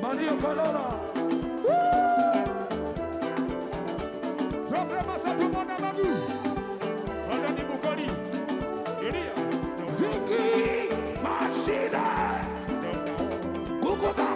Maria Corolla. Profema Satumona Magu. Anda di Bukoli. Elia. Vicky Machina. Kukuba.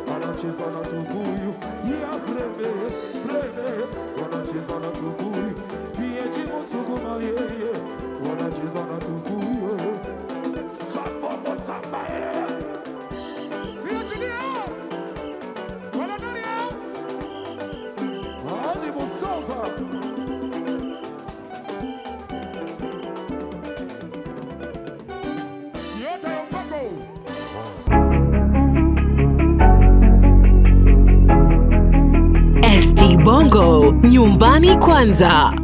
Wanacheza na tukuyu, ya preme, wanacheza na tukuyu, pia jimu sukuma yeye, wanacheza na tukuyu, samba yeye. Pia chulia, wanadani yao, hali musafa. Yote ya mpako. ST Bongo, nyumbani kwanza.